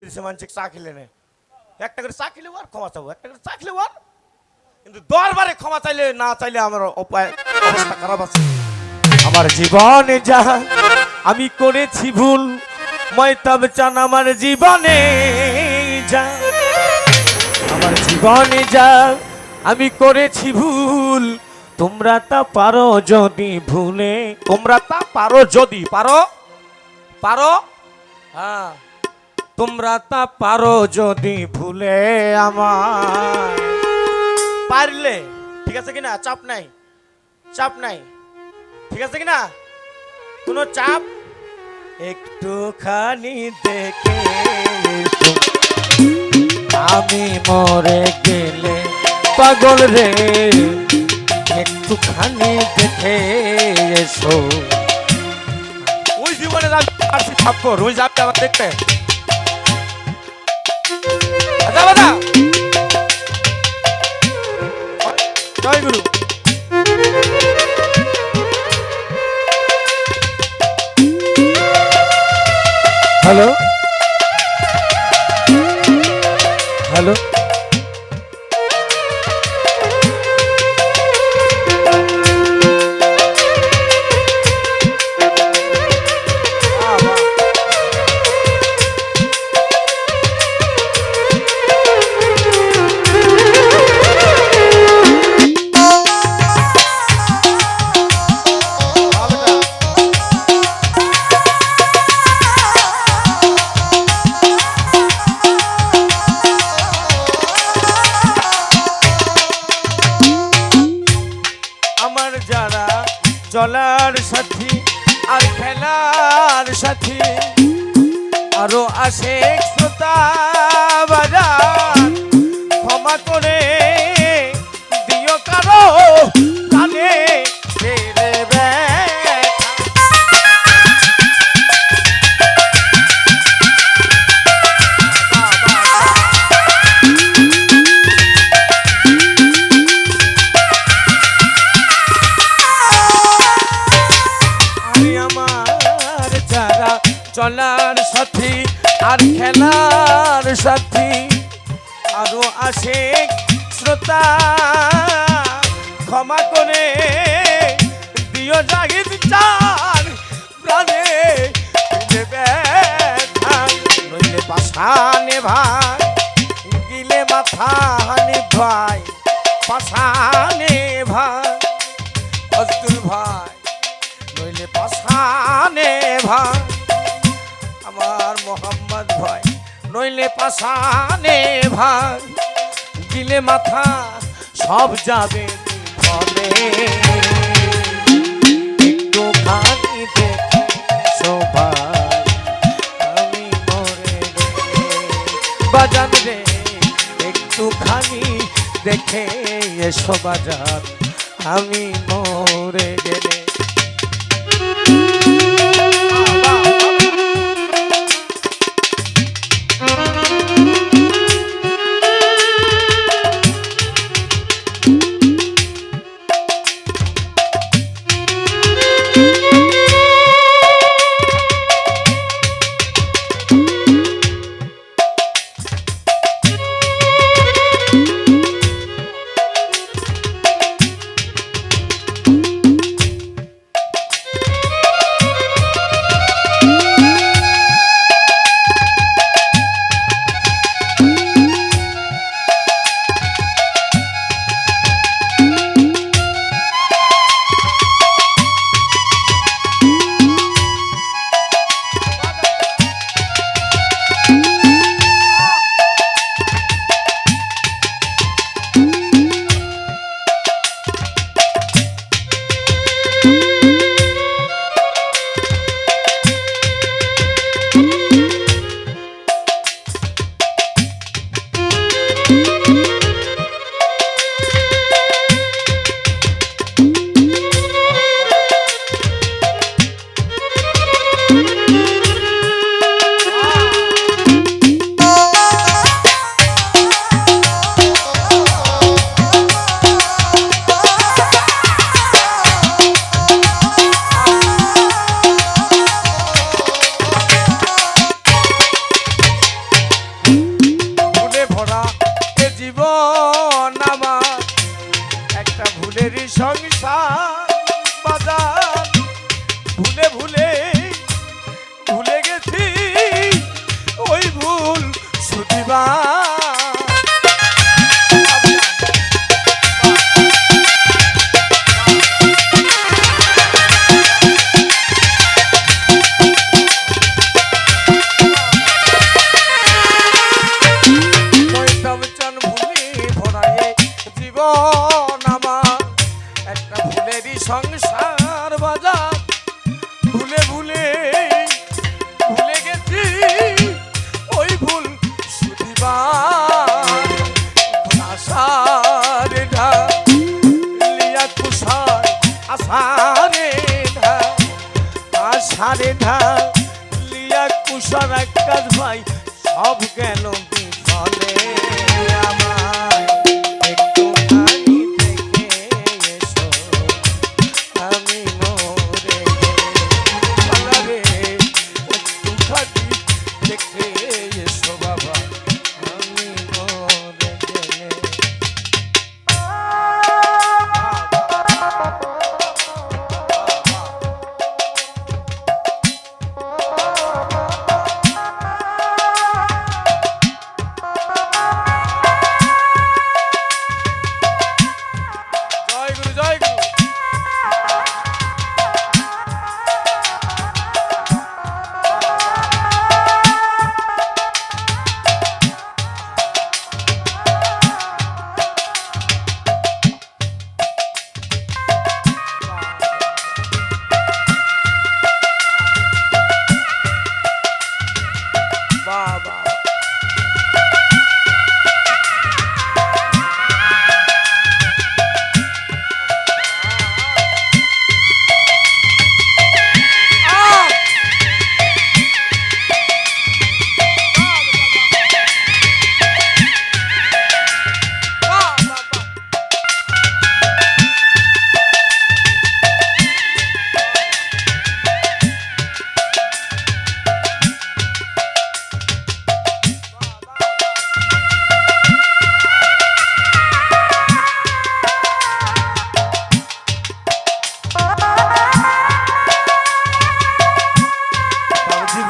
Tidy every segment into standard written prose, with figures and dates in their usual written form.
মানুষ চা খেলে নে একটা করে চা খেলে আর ক্ষমা চাবো একটা করে চা খেলে আর কিন্তু দরবারে ক্ষমা চাইলে না চাইলে আমার অবস্থা খারাপ আছে। আমার জীবনে যা আমি করেছি ভুল ময়তাব চান আমার জীবনে যা আমার জীবনে যা আমি করেছি ভুল তোমরা তা পারো যদি ভুলে তোমরা তা পারো যদি পারো পারো হ্যাঁ তোমরা তা পারো যদি ভুলে আমার পারলে ঠিক আছে কিনা চাপ নাই ঠিক আছে কিনা কোনো চাপ একটুখানি দেখে আমি মরে গেলে পাগল রে একটুখানি দেখে এসো ওই জীবনে আসি থাপ্পর ওই যাবে আবার দেখতে আচ্ছা জয় গুরু হ্যালো হ্যালো চলার সাথী আর খেলার সাথী আরো আসে শ্রোতা বাজার ক্ষমা করে দিও কারো কানে চলার সাথী আর খেলার সাথী আরো আসে শ্রোতা ক্ষমা করে দিও জাগিদ চান প্রাণে নইলে পাশানে ভাই গিলে মাথা হানি ভাই পাশানে ভাই অস্তুল ভাই নইলে পাশানে ভাই আমার মোহাম্মদ ভাই নইলে পাশানে ভাই গিলে মাথা সব যাবে ফলে একটু খানি দেখে সবাই আমি মরে বাজান রে একটু খানি দেখে এসো বাজান আমি মরে গেলে সব গেল বিফলে আমায় একটুখানি দেখে এসো আমি মরে গেলে একটুখানি দেখে এসো বাবা আমি মরে গেলে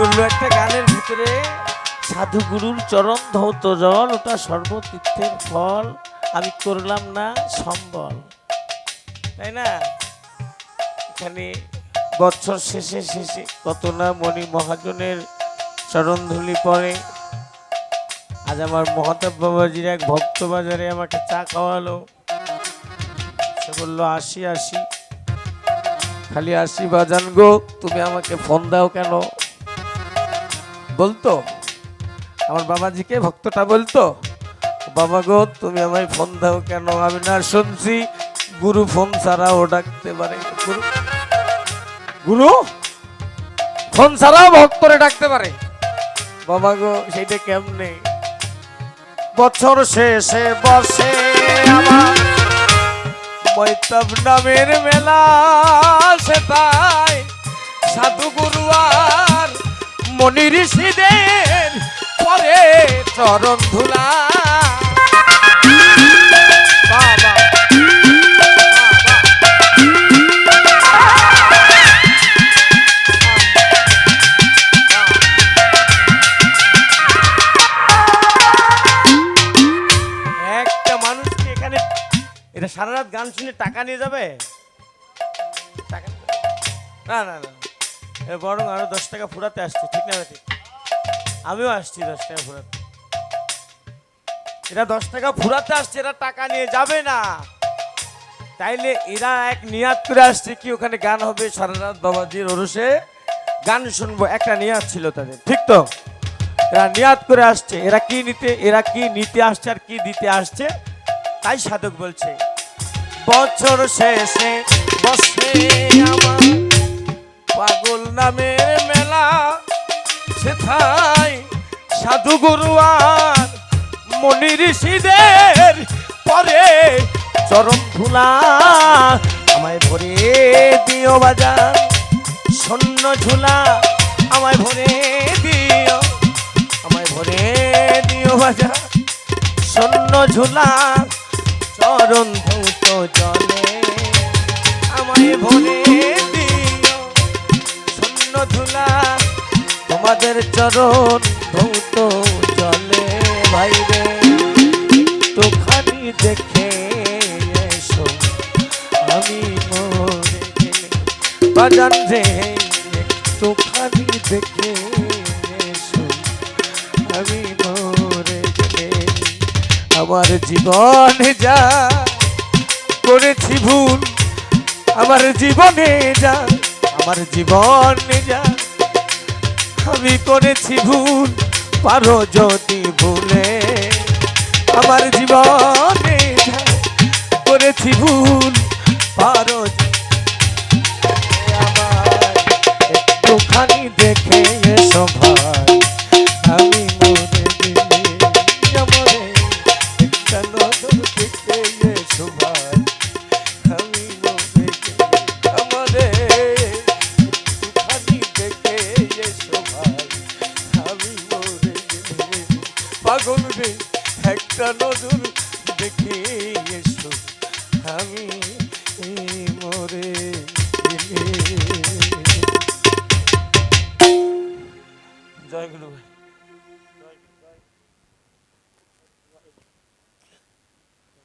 বললো একটা গানের ভিতরে সাধু গুরুর চরণ ধৌত জল ওটা সর্বতীর্থের ফল আমি করলাম না সম্বল, তাই না? এখানে বছর শেষে শেষে কত না মণি মহাজনের চরণ ধুলি পড়ে। আজ আমার মহাতাব বাবাজির এক ভক্ত বাজারে আমাকে চা খাওয়ালো, সে বললো আসি আসি, খালি আসি বাজান গো, তুমি আমাকে ফোন দাও কেন? বলতো আমার বাবাজিকে, ভক্তটা বলতো, বাবা গো তুমি আমায় ফোন দাও কেন? আমি না শুনছি গুরু ফোন ছাড়াও ডাকতে পারে, গুরু ফোন ছাড়াও ভক্তরে ডাকতে পারে। বাবা গো সেইটা কেমনে? বছর শেষে বসে আমার মৈতব নামের মেলা, সেটাই সাধু গুরু আর মনি ঋষিদের পরে চরণ ধুলা। বাবা একটা মানুষকে এখানে এটা সারা রাত গান শুনে টাকা নিয়ে যাবে? টাকা না না না, বরং আরো 10 টাকা ফুরাতে আসছে, ঠিক না? ঠিক, আমিও আসছি 10 টাকা ফুরাতে। এরা 10 টাকা ফুরাতে আসছে, এরা টাকা নিয়ে যাবে না। তাইলে এরা এক নিয়াত করে আসছে কি ওখানে গান হবে, সারা রাত বাবাজির ওরসে গান শুনবো, একটা নিয়াত ছিল তাদের, ঠিক তো? এরা নিয়াত করে আসছে, এরা কি নিতে আসছে আর কি দিতে আসছে, তাই সাধক বলছে বছর শেষে বসে আমার পাগল নামের মেলা, সেথায় সাধু গুরু আর মনি ঋষিদের পরে চরণ ধুলা। আমায় ভরে দিও বাজান শূন্য ঝুলা, আমায় ভরে দিও, আমায় ভরে দিও বাজান শূন্য ঝুলা, চরণ ধৌত জলে আমায় ভরে দিও শূন্য ঝুলা, তোমাদের চরণ ধৌত জলে ভাইরে একটুখানি দেখে এসো আমি মরে গেলে। বাজান রে একটুখানি দেখে এসো আমি মরে গেলে। আমার জীবনে যা করেছি ভুল, আমার জীবনে যা, আমার জীবনে যা আমি করেছি ভুল, পারো যদি ভুলে আমার জীবনে যা করেছি ভুল, পারো আমার একটুখানি দেখে এসো ভাই আমি মরে একটা নজর দেখে এসো আমি মরে গেলে। জয় গুরু ভাই।